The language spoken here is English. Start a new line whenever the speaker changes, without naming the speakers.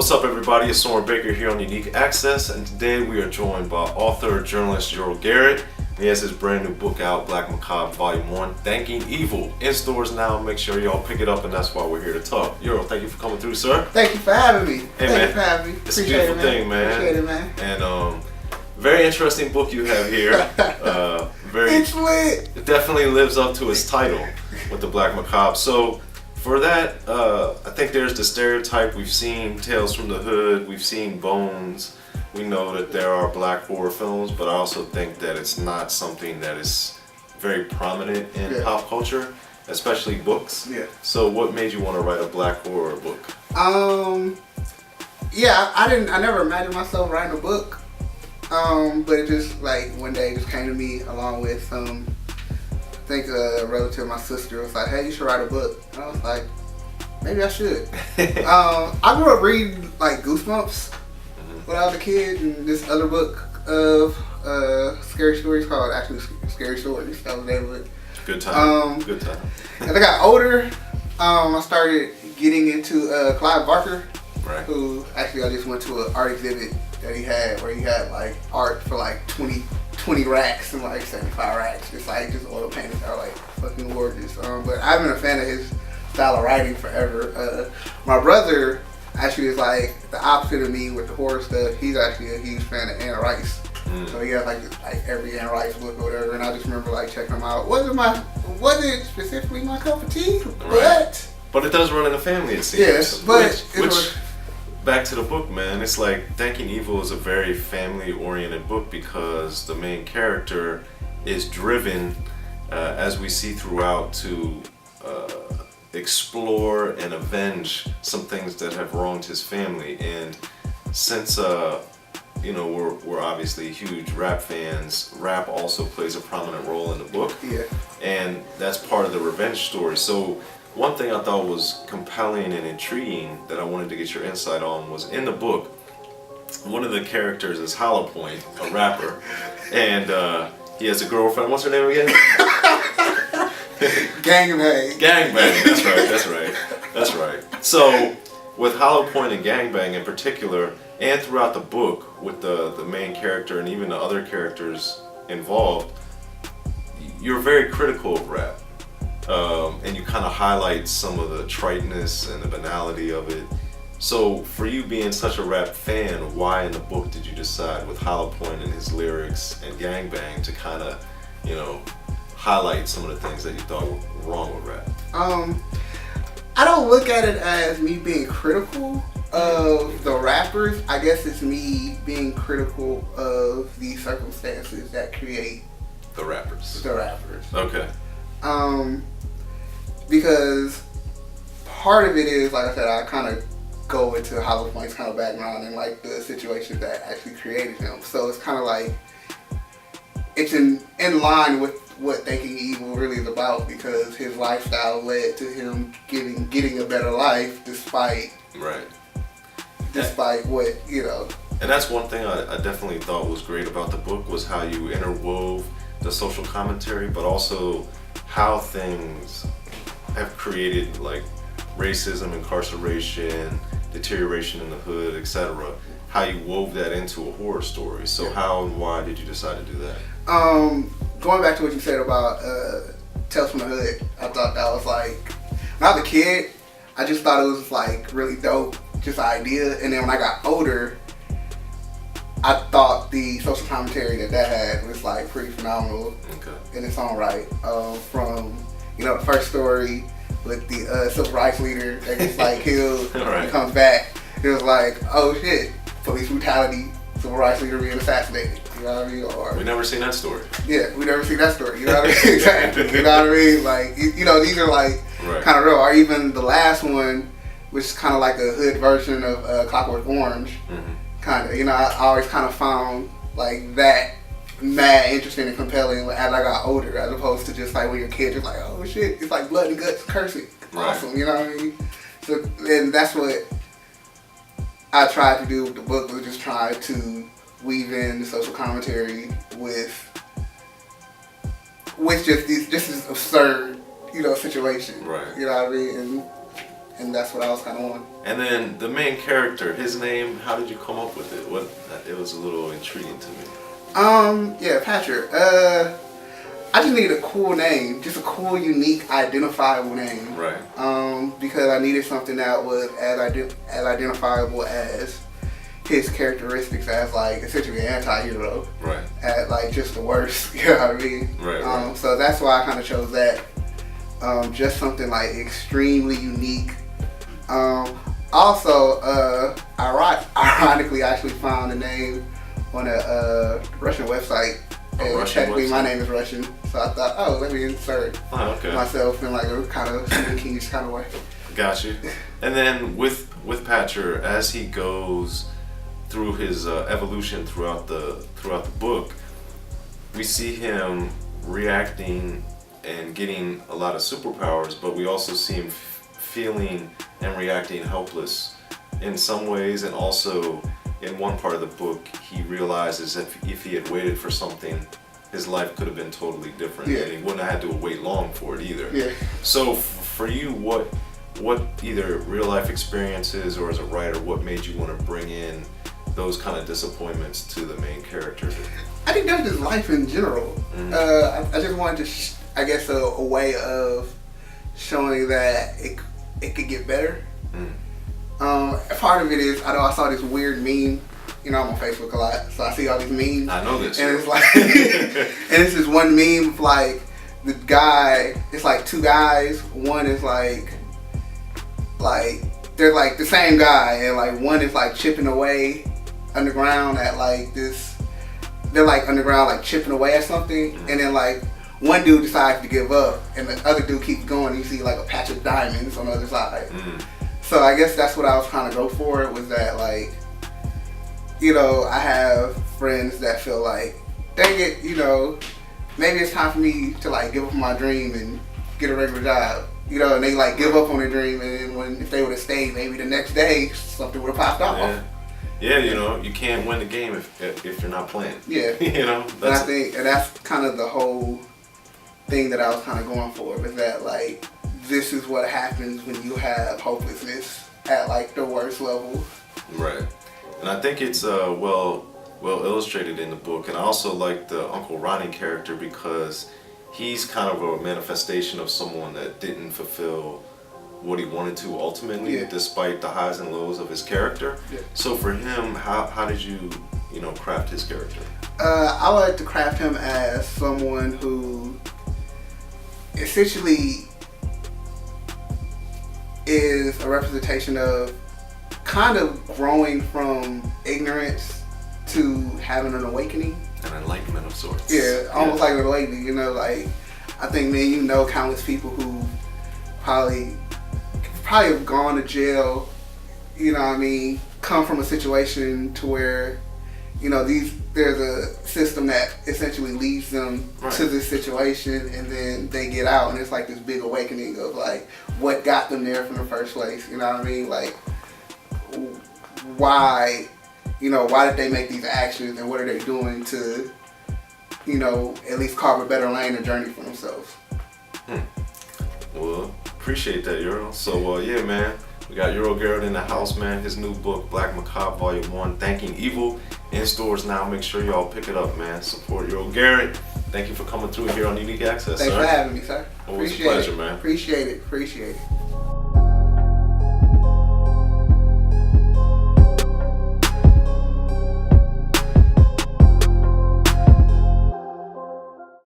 What's up, everybody? It's Soren Baker here on Unique Access, and today we are joined by author and journalist Ural Garrett. He has his brand new book out, Black Macabre Volume 1, Thanking Evil. In stores now. Make sure y'all pick it up, and that's why we're here to talk. Ural, thank you for coming through, sir.
Thank you for having me.
Hey,
Thank
man.
you for having me.
It's a beautiful thing, man.
Appreciate it, man.
And very interesting book you have here.
It's lit.
It definitely lives up to its title with the Black Macabre. So for that, I think there's the stereotype. We've seen Tales from the Hood, we've seen Bones. We know that there are black horror films, but I also think that it's not something that is very prominent in pop culture, especially books.
Yeah.
So what made you want to write a black horror book?
Yeah, I never imagined myself writing a book. But it just like one day it just came to me along with I think a relative of my sister was like, hey, you should write a book. And I was like, maybe I should. I grew up reading like Goosebumps when I was a kid, and this other book of scary stories called actually Scary Stories. That was the name of it.
Good time. Good time.
As I got older, I started getting into Clive Barker,
Right.
who actually I just went to an art exhibit that he had where he had like art for like 20 racks and like 75 racks. Just like just oil paintings that are like fucking gorgeous. But I've been a fan of his style of writing forever. My brother actually is like the opposite of me with the horror stuff. He's actually a huge fan of Anne Rice. So he has like every Anne Rice book or whatever, and I just remember like checking them out. Wasn't specifically my cup of tea,
but it does run in the family, it seems.
Yes, but
which back to the book, man. It's like Thanking Evil is a very family-oriented book because the main character is driven, as we see throughout, to explore and avenge some things that have wronged his family. And since we're obviously huge rap fans, rap also plays a prominent role in the book.
Yeah.
And that's part of the revenge story. So one thing I thought was compelling and intriguing that I wanted to get your insight on was in the book, one of the characters is Hollow Point, a rapper, and he has a girlfriend. What's her name again?
Gangbang.
Gangbang, that's right. So with Hollow Point and Gangbang in particular, and throughout the book with the main character and even the other characters involved, you're very critical of rap. And you kind of highlight some of the triteness and the banality of it. So for you being such a rap fan, why in the book did you decide with Hollow Point and his lyrics and Gangbang to kind of, highlight some of the things that you thought were wrong with rap?
I don't look at it as me being critical of the rappers. I guess it's me being critical of the circumstances that create
The rappers. Okay.
Because part of it is, like I said, I kind of go into Hollow Point's kind of background and like the situations that actually created him. So it's kind of like it's in line with what Thanking Evil really is about, because his lifestyle led to him getting a better life despite what
And that's one thing I definitely thought was great about the book was how you interwove the social commentary, but also how things have created like racism, incarceration, deterioration in the hood, etc. How you wove that into a horror story. So how and why did you decide to do that?
Going back to what you said about Tales from the Hood, I thought that was like, when I was a kid, I just thought it was like really dope, just an idea. And then when I got older, I thought the social commentary that had was like pretty phenomenal in its own right. From the first story with the civil rights leader that gets like killed and comes back. It was like, oh shit, police brutality, civil rights leader being assassinated. You know what I mean? Or
we never seen that story.
Yeah, we never seen that story. You know what I mean? Exactly. You know what I mean? Like these are like kind of real. Or even the last one, which is kind of like a hood version of Clockwork Orange. Kind of, I always kind of found like that mad interesting and compelling as I got older, as opposed to just like when you're a kid, you're like, oh shit, it's like blood and guts, cursing, awesome, you know what I mean? So, and that's what I tried to do with the book, was just try to weave in the social commentary with just this absurd, situation.
Right.
You know what I mean? And and that's what I was kind of on.
And then the main character, his name, how did you come up with it? It was a little intriguing to me.
Yeah, Patrick. I just needed a cool name, just a cool, unique, identifiable name.
Right.
Because I needed something that was as identifiable as his characteristics as like essentially an anti-hero.
Right.
At like just the worst, you know what I mean?
Right.
So that's why I kind of chose that. Just something like extremely unique. Also, ironically, I actually found a name on a Russian website. And technically, my name is Russian, so I thought, oh, let me insert myself in like a kind of Stephen King-ish kind of way.
Got you. And then with Patcher, as he goes through his evolution throughout the book, we see him reacting and getting a lot of superpowers, but we also see him feeling and reacting helpless in some ways, and also in one part of the book he realizes that if he had waited for something, his life could have been totally different, and he wouldn't have had to wait long for it either. So for you, what either real life experiences or as a writer, what made you want to bring in those kind of disappointments to the main character?
I think that's just life in general. I just wanted to I guess a way of showing that it could get better. Part of it is, I know I saw this weird meme. You know, I'm on Facebook a lot, so I see all these memes.
I know this.
And it's like, and it's this one meme of like the guy. It's like two guys. One is like they're like the same guy, and like one is like chipping away underground at like this. They're like underground, like chipping away at something, and then like one dude decides to give up, and the other dude keeps going. You see like a patch of diamonds on the other side. So I guess that's what I was trying to go for. It was that like, you know, I have friends that feel like, dang it, you know, maybe it's time for me to like give up my dream and get a regular job. You know, and they like give up on their dream, and then if they would have stayed, maybe the next day something would have popped off.
Yeah, you know, you can't win the game if you're not playing. Yeah. You know,
and that's kind of the whole thing that I was kind of going for, was that like, this is what happens when you have hopelessness at like the worst level.
Right. And I think it's well illustrated in the book. And I also like the Uncle Ronnie character because he's kind of a manifestation of someone that didn't fulfill what he wanted to ultimately, despite the highs and lows of his character. So for him, how did you craft his character?
I like to craft him as someone who essentially is a representation of kind of growing from ignorance to having an awakening.
An enlightenment of sorts.
Yeah, almost like an awakening. You know, like, I think me and you know countless people who probably have gone to jail, you know what I mean, come from a situation to where, you know, there's a system that essentially leads them to this situation, and then they get out, and it's like this big awakening of like what got them there from the first place. You know what I mean? Like, why did they make these actions, and what are they doing to, you know, at least carve a better lane or journey for themselves?
Well, appreciate that, Ural. So yeah, man, we got Ural Garrett in the house, man. His new book, Black Macabre Volume 1, Thanking Evil, in stores now. Make sure y'all pick it up, man. Support Ural Garrett. Thank you for coming through here on Unique Access,
Thanks
sir.
for having me, sir.
Always a pleasure, man.
Appreciate it.